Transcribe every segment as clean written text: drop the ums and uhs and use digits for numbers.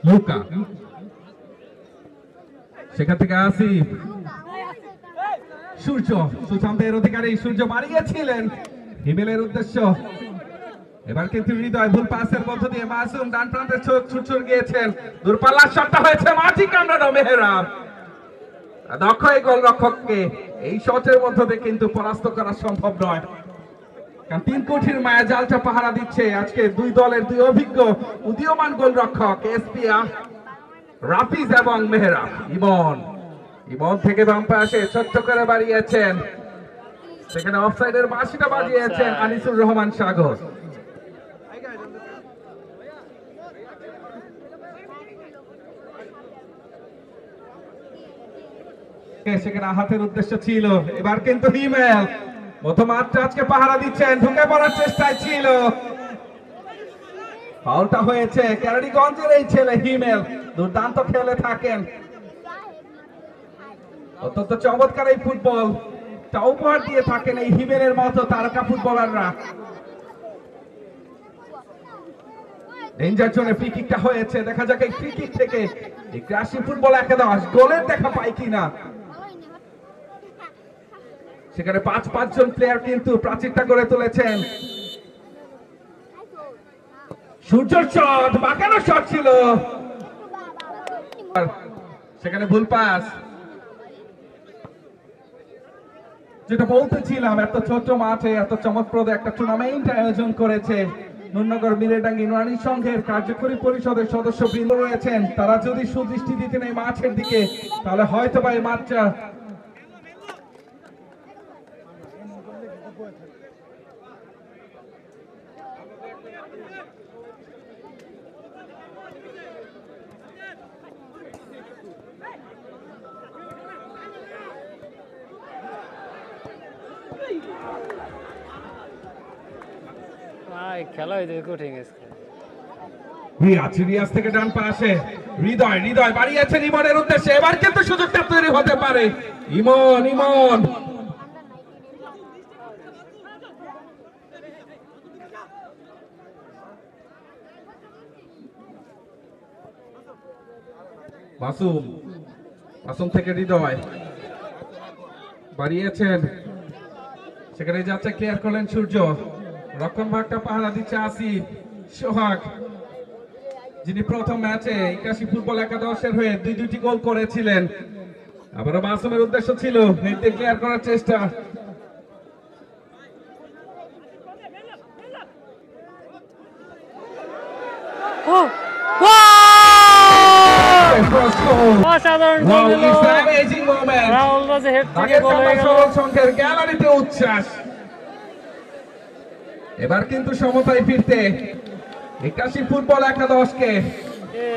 Luka সেখান থেকে আসিফ, সূর্য সুশান্তের অধিকারী, সূর্য মারিয়েছিলেন হিমেলের উদ্দেশ্য। এবার কিন্তু হৃদয় ভুল পাসের মধ্য দিয়ে মাসুম ডান প্রান্তে ছুটছুট গিয়েছেন, দূরপাল্লার শটটা হয়েছে মাটি কামড়ানো মেহরাব। দক্ষ এই গোলরক্ষককে এই শটের মধ্য দিয়ে কিন্তু পরাস্ত করা সম্ভব নয়, কারণ 3 কোটির মায়া জালটা পাহারা দিচ্ছে আজকে দুই দলের দুই অভিজ্ঞ উদীয়মান গোলরক্ষক এসপিয়া রাফিজ এবং মেহরাব। ইমন থেকে বাম পাশে ছোট্ট করে বাড়িয়েছেন, সেখানে অফসাইডের বাঁশিটা বাজিয়েছেন আনিসুর রহমান সাগর। সেখানে আঘাতের উদ্দেশ্য ছিল, এবার কিন্তু হিমেল মধ্যমাত্রা আজকে পাহারা দিচ্ছেন, ঢুকে পড়ার চেষ্টায় ছিল, ফাউলটা হয়েছে। কেরানীগঞ্জের এই ছেলে হিমেল দুর্দান্ত খেলে থাকেন, অত্যন্ত চমৎকার এই ফুটবল উপহার দিয়ে থাকেন এই হিমেলের মতো তারকা ফুটবলাররা। ডেঞ্জার জোনে ফ্রি কিকটা হয়েছে, দেখা যাক এই ফ্রি কিক থেকে এই ক্রাশি ফুটবল একাদশ গোলের দেখা পায় কিনা। সেখানে 5 জন প্লেয়ার কিন্তু প্রাচীরটা করে তুলেছেন। সূর্যর শট, বাঁকানো শট ছিল, সেখানে ভুল পাস। যেটা বলতেছিলাম, এত ছোট মাঠে এত চমৎপ্রদ একটা টুর্নামেন্ট আয়োজন করেছে নুরনগর মিরেডাঙ্গি নুরানি সংঘের কার্যকরী পরিষদের সদস্যবৃন্দ রয়েছেন। তারা যদি সুদৃষ্টি দিতেন এই মাঠের দিকে, তাহলে হয়তো বা এই মাঠটা খেলা হয়ে যাবে কঠিন। রিয়াজ থেকে ডান পাশে হৃদয় বাড়িয়েছেন ইমনের উদ্দেশ্যে, এবার কিন্তু সুযোগটা তৈরি হতে পারে। ইমন মাসুম থেকে হৃদয় বাড়িয়েছেন, সেখানে যাচ্ছে ক্লিয়ার করলেন সূর্য, রক্ষণ ভাগটা পাহারা দিচ্ছে আসিফ সোহাগ, যিনি প্রথম ম্যাচে 81 ফুটবল একাদশের হয়ে দুইটি গোল করেছিলেন। আবারও মাসুমের উদ্দেশ্য ছিল নেটে ক্লিয়ার করার চেষ্টা। গ্যালারিতে উচ্ছ্বাস। এবার কিন্তু সমতায় ফিরতে 81 ফুটবল একাদশকে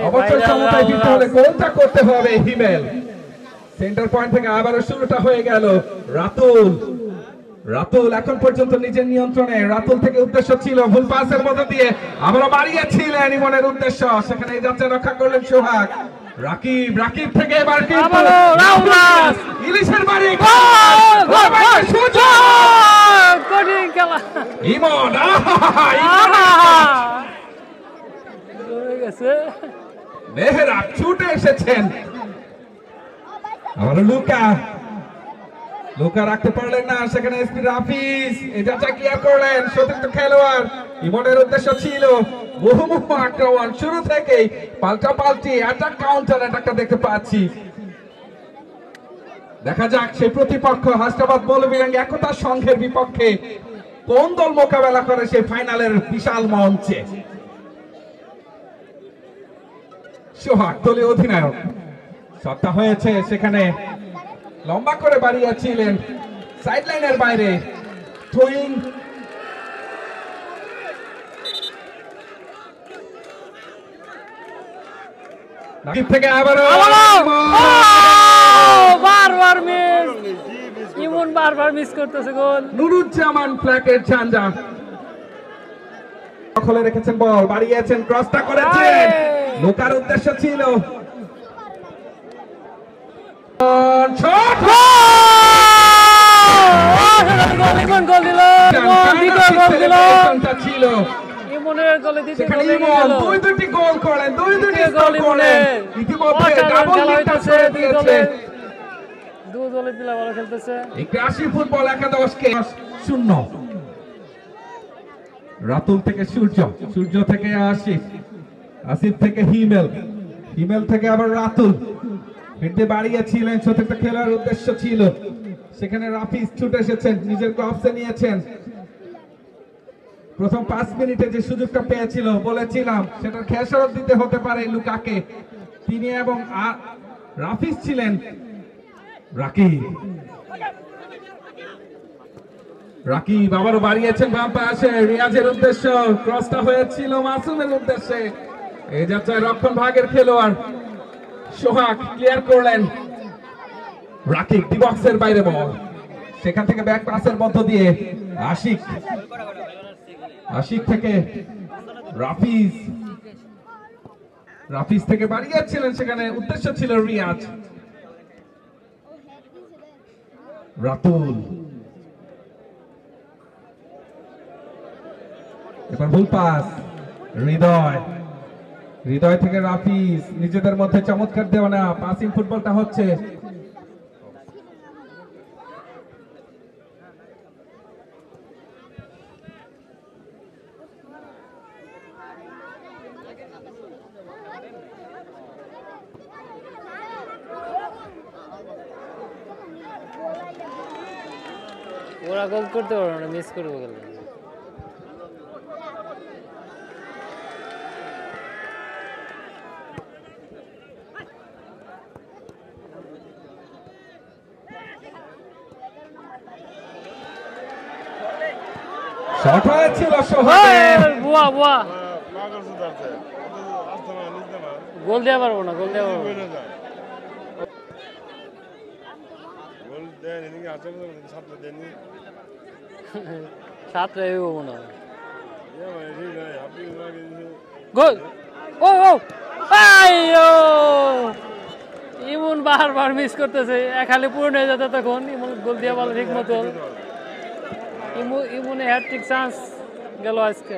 অবশ্যই সমতায় ফিরতে হলে গোলটা করতে হবে হিমেল। সেন্টার পয়েন্ট থেকে আবারও শুরুটা হয়ে গেল। রাতুল এখন পর্যন্ত নিজের নিয়ন্ত্রণে, রাতুল থেকে উদ্দেশ্য ছিল ভুল পাসের মধ্যে দিয়ে আবারও বাড়িয়েছিলেন ইমনের উদ্দেশ্য, সেখানে যাচ্ছে রক্ষা করলেন সোহাগ। রাকিব থেকে এবার কিন্তু ইলিশের বাড়ি কঠিন খেলা। ইমন মেহরাব ছুটে এসেছেন, আবার লুকা রাখতে পারলেন না, সেখানে এসপি রাফিজ এটা ক্লিয়ার করলেন। সতীর্থ খেলোয়াড় ইমনের উদ্দেশ্য ছিল বহুমুখী আক্রমণ, শুরু থেকেই পাল্টাপাল্টি অ্যাটাক কাউন্টার অ্যাটাকটা দেখতে পাচ্ছি। দেখা যাক সেই প্রতিপক্ষ হাসনাবাদ মৌলভীবাজার একতা সংঘের বিপক্ষে কোন দল মোকাবেলা করে সেই ফাইনালের বিশাল মঞ্চে। সোহাগ দলীয় অধিনায়ক, শটটা হয়েছে, সেখানে লম্বা করে বাড়িয়েছিলেন সাইড লাইনের বাইরে। থ্রোইং থেকে বারবার মিস, ইমন বারবার মিস করতেছে গোল। নুরুজ্জামান ফ্ল্যাকের ঝান্ডা দখলে রেখেছেন, বল বাড়িয়েছেন, ক্রসটা করেছেন, লুকার উদ্দেশ্য ছিল গোলে দ্বিতীয় সেখানে গোলে ইমন দুইটি গোল করেন, দুইটি স্কোর করেন। ইতিমধ্যে ডাবল লিগটা ছেড়ে দিয়েছে। দুই দলের প্লেয়ার ভালো খেলতেছে। এই ক্রাশি ফুটবল একাদশকে 0। রাতুল থেকে সূর্য, সূর্য থেকে আসিফ, আসিফ থেকে হিমেল, হিমেল থেকে আবার রাতুল। ফিরতে বাড়িয়েছিলেন, সতীর্থ খেলার উদ্দেশ্য ছিল। সেখানে রাফিজ ছুটে এসেছেন, নিজের গ্লাভসে নিয়েছেন। প্রথম 5 মিনিটে যে সুযোগটা পেয়েছিল বলেছিলাম সেটা খেসারত দিতে হতে পারে লুকাকে। তিনি এবং রাফিজ ছিলেন। রাকিব, রাকিব আবারও বাড়িয়েছেন বাম পাশে, রিয়াজের উদ্দেশ্য, ক্রসটা হয়েছিল মাসুমের উদ্দেশ্যে। এই যাত্রায় রক্ষণ ভাগের খেলোয়াড় সোহাগ ক্লিয়ার করলেন। রাকিব ডি বক্সের বাইরে বল, সেখান থেকে ব্যাক পাসের মধ্য দিয়ে আশিক, আশিক থেকে রাফিজ, রাফিজ থেকে বাড়িয়েছিলেন, সেখানে উদ্দেশ্য ছিল রিয়াজ। রাতুল এবার ভুল পাস, হৃদয়, হৃদয় থেকে রাফিজ, নিজেদের মধ্যে চমৎকার দেওয়া না, পাসিং ফুটবলটা হচ্ছে। ওরা গোল করতে পারবে না, মিস করবে গেল। শট হয়েছিল সোহাগের, বুয়া বুয়া গোল দেওয়া পারবো না, গোল দেওয়া পারবো না। সাতটা এগো মনে হয় গোল। ও ও আইয়ো, ইমন বারবার মিস করতেছে। খালি পূর্ণ হয়ে যেত তখন ইমন গোল দিয়ে বল ঠিক মতো। ইমনে হ্যাটট্রিক চান্স গেল আজকে।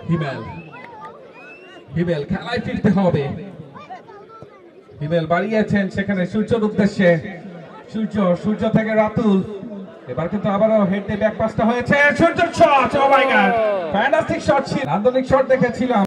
হিমেল, হিমেল খেলায় ফিরতে হবে। হিমেল বাড়িয়েছেন সেখানে সূর্যর উদ্দেশ্যে, সূর্য, সূর্য থেকে রাতুল। এবার কিন্তু আবারও হেড দিয়ে ব্যাক পাসটা হয়েছে, সূর্যের শট। ও মাই গড, ফ্যান্টাস্টিক শট ছিল, নান্দনিক শট দেখেছিলাম।